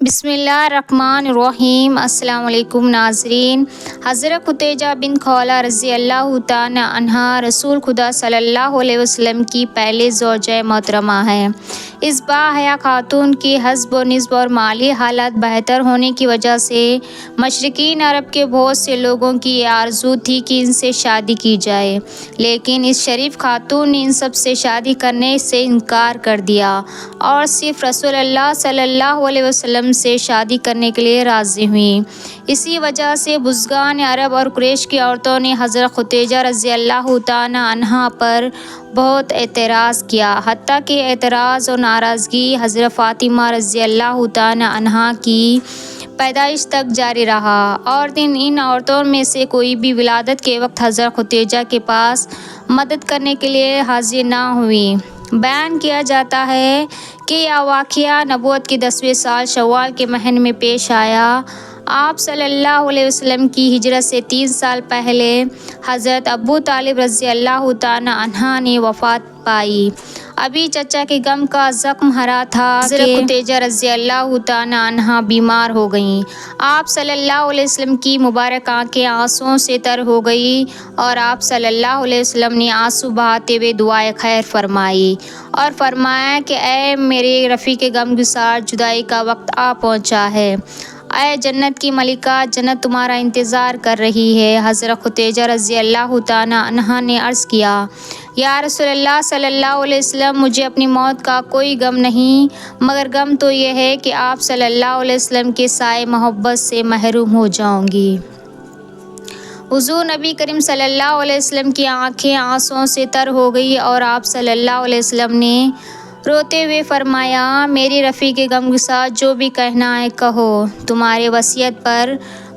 بسم اللہ الرحمن الرحیم۔ السلام علیکم ناظرین۔ حضرت خدیجہ بنت خولہ رضی اللہ تعالیٰ عنہا رسول خدا صلی اللہ علیہ وسلم کی پہلے زوجہ محترمہ ہیں۔ اس باحیا خاتون کی حسب و نسب اور مالی حالت بہتر ہونے کی وجہ سے مشرقین عرب کے بہت سے لوگوں کی یہ آرزو تھی کہ ان سے شادی کی جائے، لیکن اس شریف خاتون نے ان سب سے شادی کرنے سے انکار کر دیا اور صرف رسول اللہ صلی اللہ علیہ وسلم سے شادی کرنے کے لیے راضی ہوئیں۔ اسی وجہ سے بزرگان عرب اور قریش کی عورتوں نے حضرت خدیجہ رضی اللہ تعالیٰ عنہا پر بہت اعتراض کیا، حتیٰ کہ اعتراض اور ناراضگی حضرت فاطمہ رضی اللہ تعالیٰ عنہا کی پیدائش تک جاری رہا، اور ان عورتوں میں سے کوئی بھی ولادت کے وقت حضرت خدیجہ کے پاس مدد کرنے کے لیے حاضر نہ ہوئی۔ بیان کیا جاتا ہے کہ یہ واقعہ نبوت کے 10ویں سال شوال کے مہینے میں پیش آیا۔ آپ صلی اللہ علیہ وسلم کی ہجرت سے 3 سال پہلے حضرت ابو طالب رضی اللہ تعالیٰ عنہ نے وفات پائی۔ ابھی چچا کے غم کا زخم ہرا تھا کہ حضرت خدیجہ رضی اللہ تعالیٰ عنہا بیمار ہو گئیں۔ آپ صلی اللہ علیہ وسلم کی مبارک آنکھیں آنسوؤں سے تر ہو گئیں اور آپ صلی اللہ علیہ وسلم نے آنسو بہاتے ہوئے دعائے خیر فرمائی اور فرمایا کہ اے میرے رفیق غمگسار، جدائی کا وقت آ پہنچا ہے، اے جنت کی ملکہ، جنت تمہارا انتظار کر رہی ہے۔ حضرت خدیجہ رضی اللہ تعالیٰ عنہا نے عرض کیا، یا رسول اللہ صلی اللہ علیہ وسلم، مجھے اپنی موت کا کوئی غم نہیں، مگر غم تو یہ ہے کہ آپ صلی اللہ علیہ وسلم کے سائے محبت سے محروم ہو جاؤں گی۔ حضور نبی کریم صلی اللہ علیہ وسلم کی آنکھیں آنسوؤں سے تر ہو گئیں اور آپ صلی اللہ علیہ وسلم نے روتے ہوئے فرمایا، میری رفیق غمگسار، جو بھی کہنا ہے کہو، تمہارے وصیت پر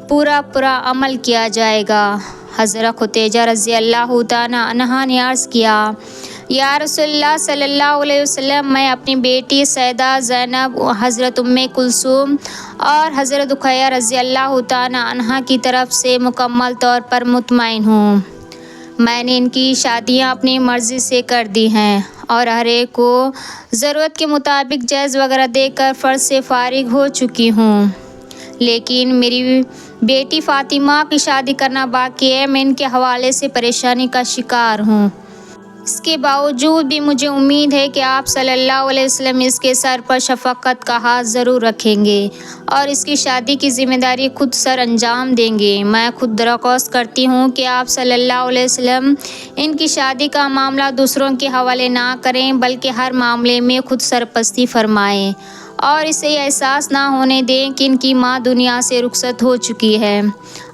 پورا عمل کیا جائے گا۔ حضرت خدیجہ رضی اللہ تعالیٰ عنہا نے عرض کیا، یا رسول اللہ صلی اللہ علیہ وسلم، میں اپنی بیٹی سیدہ زینب، حضرت ام کلثوم اور حضرت رقیہ رضی اللہ تعالیٰ عنہا کی طرف سے مکمل طور پر مطمئن ہوں۔ میں نے ان کی شادیاں اپنی مرضی سے کر دی ہیں اور ہر ایک کو ضرورت کے مطابق جہیز وغیرہ دے کر فرض سے فارغ ہو چکی ہوں، لیکن میری بیٹی فاطمہ کی شادی کرنا باقی ہے۔ میں ان کے حوالے سے پریشانی کا شکار ہوں۔ اس کے باوجود بھی مجھے امید ہے کہ آپ صلی اللہ علیہ وسلم اس کے سر پر شفقت کا ہاتھ ضرور رکھیں گے اور اس کی شادی کی ذمہ داری خود سر انجام دیں گے۔ میں خود درخواست کرتی ہوں کہ آپ صلی اللہ علیہ وسلم ان کی شادی کا معاملہ دوسروں کے حوالے نہ کریں، بلکہ ہر معاملے میں خود سرپرستی فرمائیں اور اسے یہ احساس نہ ہونے دیں کہ ان کی ماں دنیا سے رخصت ہو چکی ہے۔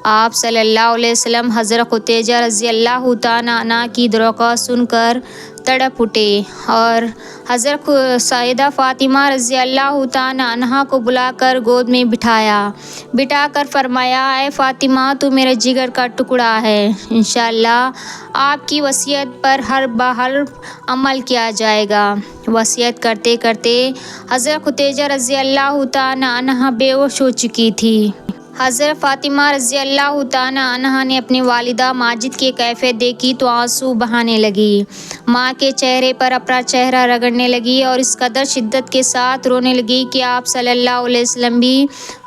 آپ صلی اللہ علیہ وسلم حضرت خدیجہ رضی اللہ تعالیٰ عنہا کی درخواست سن کر تڑپ اٹھے اور حضرت سیدہ فاطمہ رضی اللہ تعالیٰ عنہا کو بلا کر گود میں بٹھا کر فرمایا، اے فاطمہ، تو میرے جگر کا ٹکڑا ہے، انشاءاللہ آپ کی وصیت پر ہر عمل کیا جائے گا۔ وصیت کرتے کرتے حضرت خدیجہ رضی اللہ تعالیٰ عنہا بے ہوش ہو چکی تھی۔ حضرت فاطمہ رضی اللہ تعالیٰ عنہا نے اپنی والدہ ماجد کی کیفیت دیکھی تو آنسو بہانے لگی، ماں کے چہرے پر اپنا چہرہ رگڑنے لگی اور اس قدر شدت کے ساتھ رونے لگی کہ آپ صلی اللہ علیہ وسلم بھی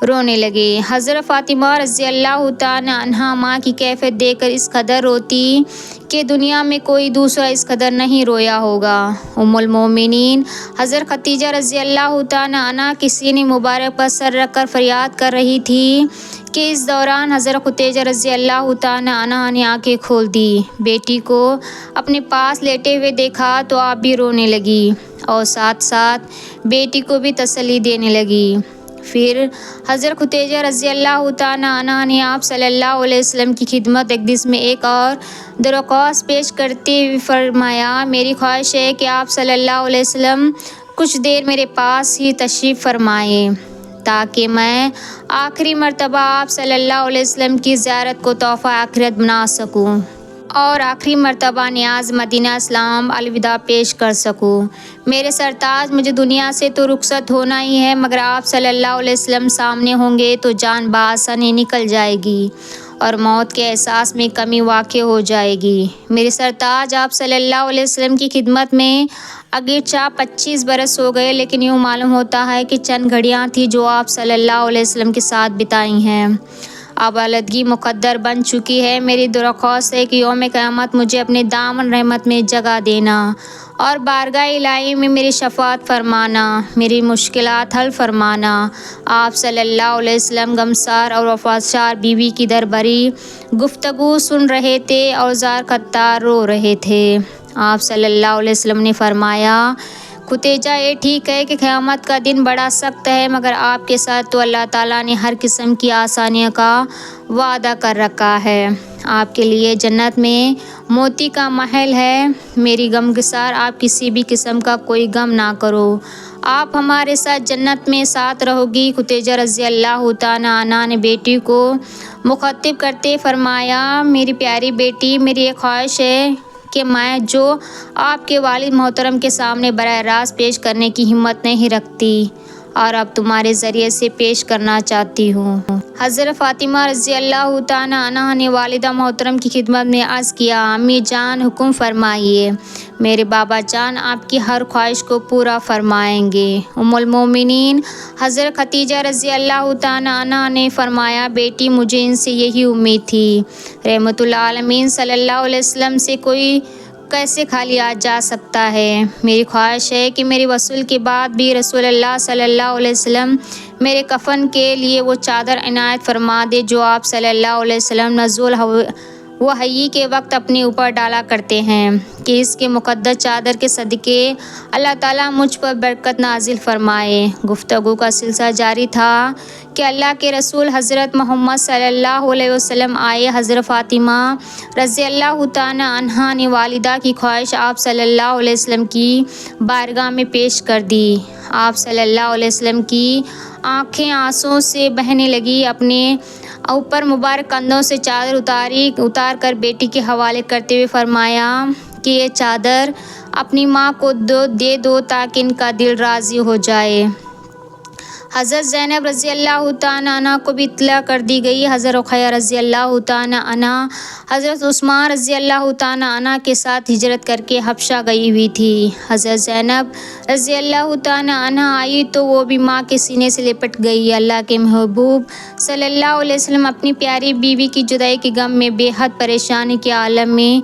رونے لگے۔ حضرت فاطمہ رضی اللہ تعالیٰ عنہا ماں کی کیفیت دیکھ کر اس قدر روتی کہ دنیا میں کوئی دوسرا اس قدر نہیں رویا ہوگا۔ ام المومنین حضرت خدیجہ رضی اللہ تعالیٰ عنہا کی سینے مبارک پر سر رکھ کر فریاد کر رہی تھی کہ اس دوران حضرت خدیجہ رضی اللہ تعالیٰ عنہا نے آنکھیں کھول دی، بیٹی کو اپنے پاس لیٹے ہوئے دیکھا تو آپ بھی رونے لگی اور ساتھ ساتھ بیٹی کو بھی تسلی دینے لگی۔ پھر حضرت خدیجہ رضی اللہ تعالیٰ عنہا نے آپ صلی اللہ علیہ وسلم کی خدمت اقدس میں ایک اور درخواست پیش کرتے ہوئے فرمایا، میری خواہش ہے کہ آپ صلی اللہ علیہ وسلم کچھ دیر میرے پاس ہی تشریف فرمائیں تاکہ میں آخری مرتبہ آپ صلی اللہ علیہ وسلم کی زیارت کو تحفہ آخرت بنا سکوں اور آخری مرتبہ نیاز مدینہ اسلام الوداع پیش کر سکوں۔ میرے سرتاج، مجھے دنیا سے تو رخصت ہونا ہی ہے، مگر آپ صلی اللہ علیہ وسلم سامنے ہوں گے تو جان بآسانی نکل جائے گی اور موت کے احساس میں کمی واقع ہو جائے گی۔ میرے سرتاج آپ صلی اللہ علیہ وسلم کی خدمت میں اگرچہ 25 برس ہو گئے، لیکن یوں معلوم ہوتا ہے کہ چند گھڑیاں تھیں جو آپ صلی اللہ علیہ وسلم کے ساتھ بتائی ہیں۔ اب علیحدگی مقدر بن چکی ہے۔ میری درخواست ہے کہ یوم قیامت مجھے اپنے دامن رحمت میں جگہ دینا اور بارگاہ الہی میں میری شفاعت فرمانا، میری مشکلات حل فرمانا۔ آپ صلی اللہ علیہ وسلم غمسار اور وفادار بیوی کی درباری گفتگو سن رہے تھے اور زار خطار رو رہے تھے۔ آپ صلی اللہ علیہ وسلم نے فرمایا، خدیجہ، یہ ٹھیک ہے کہ قیامت کا دن بڑا سخت ہے، مگر آپ کے ساتھ تو اللہ تعالیٰ نے ہر قسم کی آسانیوں کا وعدہ کر رکھا ہے۔ آپ کے لیے جنت میں موتی کا محل ہے۔ میری غمگسار، آپ کسی بھی قسم کا کوئی غم نہ کرو، آپ ہمارے ساتھ جنت میں ساتھ رہو گی۔ خدیجہ رضی اللہ تعالیٰ عنہا نے بیٹی کو مخاطب کرتے فرمایا، میری پیاری بیٹی، میری ایک خواہش ہے کہ میں جو آپ کے والد محترم کے سامنے براہ راست پیش کرنے کی ہمت نہیں رکھتی اور اب تمہارے ذریعے سے پیش کرنا چاہتی ہوں۔ حضرت فاطمہ رضی اللہ تعالیٰ عنہا نے والدہ محترم کی خدمت میں عرض کیا، امی جان حکم فرمائیے، میرے بابا جان آپ کی ہر خواہش کو پورا فرمائیں گے۔ ام المومنین حضرت خدیجہ رضی اللہ تعالیٰ عنہا نے فرمایا، بیٹی، مجھے ان سے یہی امید تھی۔ رحمت العالمین صلی اللہ علیہ وسلم سے کوئی کیسے خالی آ جا سکتا ہے؟ میری خواہش ہے کہ میرے وصول کے بعد بھی رسول اللہ صلی اللہ علیہ وسلم میرے کفن کے لیے وہ چادر عنایت فرما دے جو آپ صلی اللہ علیہ وسلم نزول وحی کے وقت اپنے اوپر ڈالا کرتے ہیں، کہ اس کے مقدس چادر کے صدقے اللہ تعالیٰ مجھ پر برکت نازل فرمائے۔ گفتگو کا سلسلہ جاری تھا کہ اللہ کے رسول حضرت محمد صلی اللہ علیہ وسلم آئے۔ حضرت فاطمہ رضی اللہ تعالیٰ عنہا نے والدہ کی خواہش آپ صلی اللہ علیہ وسلم کی بارگاہ میں پیش کر دی۔ آپ صلی اللہ علیہ وسلم کی آنکھیں آنسوؤں سے بہنے لگیں۔ اپنے اوپر مبارک کندھوں سے چادر اتار کر بیٹی کے حوالے کرتے ہوئے فرمایا کہ یہ چادر اپنی ماں کو دے دو تاکہ ان کا دل راضی ہو جائے۔ حضرت زینب رضی اللہ تعالیٰ عنہا کو بھی اطلاع کر دی گئی۔ حضرت رقیہ رضی اللہ تعالیٰ عنہا حضرت عثمان رضی اللہ تعالیٰ عنہ کے ساتھ ہجرت کر کے حبشہ گئی ہوئی تھی۔ حضرت زینب رضی اللہ تعالیٰ عنہا آئی تو وہ بھی ماں کے سینے سے لپٹ گئی۔ اللہ کے محبوب صلی اللہ علیہ وسلم اپنی پیاری بیوی کی جدائی کے غم میں بے حد پریشانی کے عالم میں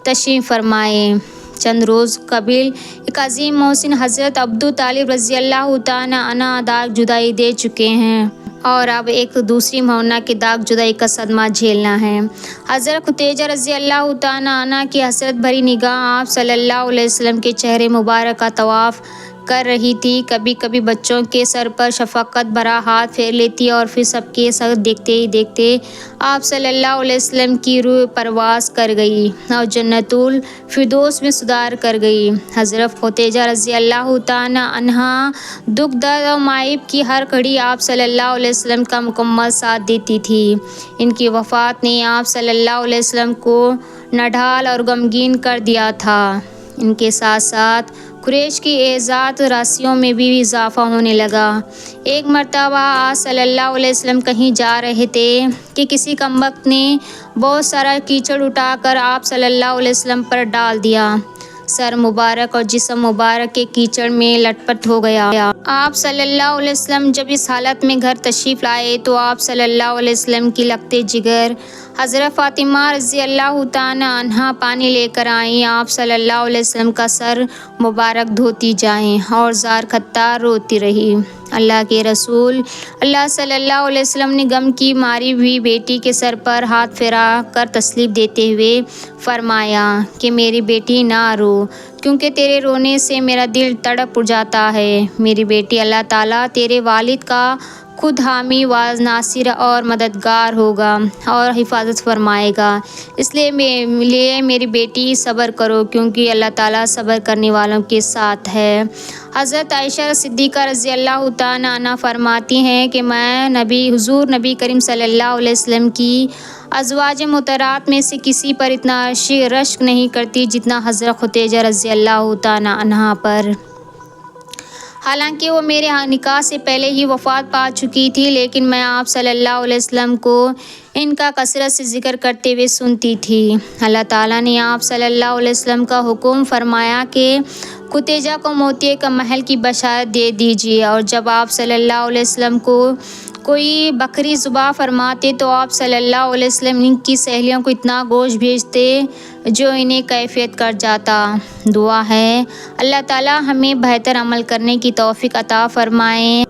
تشریف فرمائے۔ چند روز قبل ایک عظیم محسن حضرت ابو طالب رضی اللہ تعالیٰ عنہ داغ جدائی دے چکے ہیں اور اب ایک دوسری مہونہ کے داغ جدائی کا صدمہ جھیلنا ہے۔ حضرت خدیجہ رضی اللہ تعالیٰ عنہ کی حسرت بھری نگاہ آپ صلی اللہ علیہ وسلم کے چہرے مبارک کا طواف کر رہی تھی۔ کبھی کبھی بچوں کے سر پر شفقت بھرا ہاتھ پھیر لیتی اور پھر سب کے ساتھ دیکھتے ہی دیکھتے آپ صلی اللہ علیہ وسلم کی روح پرواز کر گئی اور جنت الفردوس میں سرار کر گئی۔ حضرت خدیجہ رضی اللہ تعالیٰ عنہا دکھ درد اور مصائب کی ہر گھڑی آپ صلی اللہ علیہ وسلم کا مکمل ساتھ دیتی تھی۔ ان کی وفات نے آپ صلی اللہ علیہ وسلم کو نڈھال اور غمگین کر دیا تھا۔ ان کے ساتھ ساتھ قریش کی اعزاز راسیوں میں بھی اضافہ ہونے لگا۔ ایک مرتبہ آپ صلی اللہ علیہ وسلم کہیں جا رہے تھے کہ کسی کمبخت نے بہت سارا کیچڑ اٹھا کر آپ صلی اللہ علیہ وسلم پر ڈال دیا۔ سر مبارک اور جسم مبارک کے کیچڑ میں لٹ پٹ ہو گیا۔ آپ صلی اللہ علیہ وسلم جب اس حالت میں گھر تشریف لائے تو آپ صلی اللہ علیہ وسلم کی لگتے جگر حضرت فاطمہ رضی اللہ تعالیٰ عنہا پانی لے کر آئیں۔ آپ صلی اللہ علیہ وسلم کا سر مبارک دھوتی جائیں اور زار خطار روتی رہی۔ اللہ کے رسول اللہ صلی اللہ علیہ وسلم نے غم کی ماری ہوئی بیٹی کے سر پر ہاتھ پھیرا کر تسلی دیتے ہوئے فرمایا کہ میری بیٹی نہ رو، کیونکہ تیرے رونے سے میرا دل تڑپ جاتا ہے۔ میری بیٹی، اللہ تعالیٰ تیرے والد کا خود حامی و ناصر اور مددگار ہوگا اور حفاظت فرمائے گا، اس لیے میری بیٹی صبر کرو، کیونکہ اللہ تعالیٰ صبر کرنے والوں کے ساتھ ہے۔ حضرت عائشہ صدیقہ رضی اللہ تعالیٰ عنہا فرماتی ہیں کہ میں حضور نبی کریم صلی اللہ علیہ وسلم کی ازواج مطہرات میں سے کسی پر اتنا رشک نہیں کرتی جتنا حضرت خدیجہ رضی اللہ تعالیٰ عنہا پر۔ حالانکہ وہ میرے نکاح سے پہلے ہی وفات پا چکی تھی، لیکن میں آپ صلی اللہ علیہ وسلم کو ان کا کثرت سے ذکر کرتے ہوئے سنتی تھی۔ اللہ تعالیٰ نے آپ صلی اللہ علیہ وسلم کا حکم فرمایا کہ خدیجہ کو موتیے کا محل کی بشارت دے دیجیے، اور جب آپ صلی اللہ علیہ وسلم کو کوئی بکری ذبح فرماتے تو آپ صلی اللہ علیہ وسلم ان کی سہیلیوں کو اتنا گوشت بھیجتے جو انہیں کیفیت کر جاتا۔ دعا ہے اللہ تعالیٰ ہمیں بہتر عمل کرنے کی توفیق عطا فرمائے۔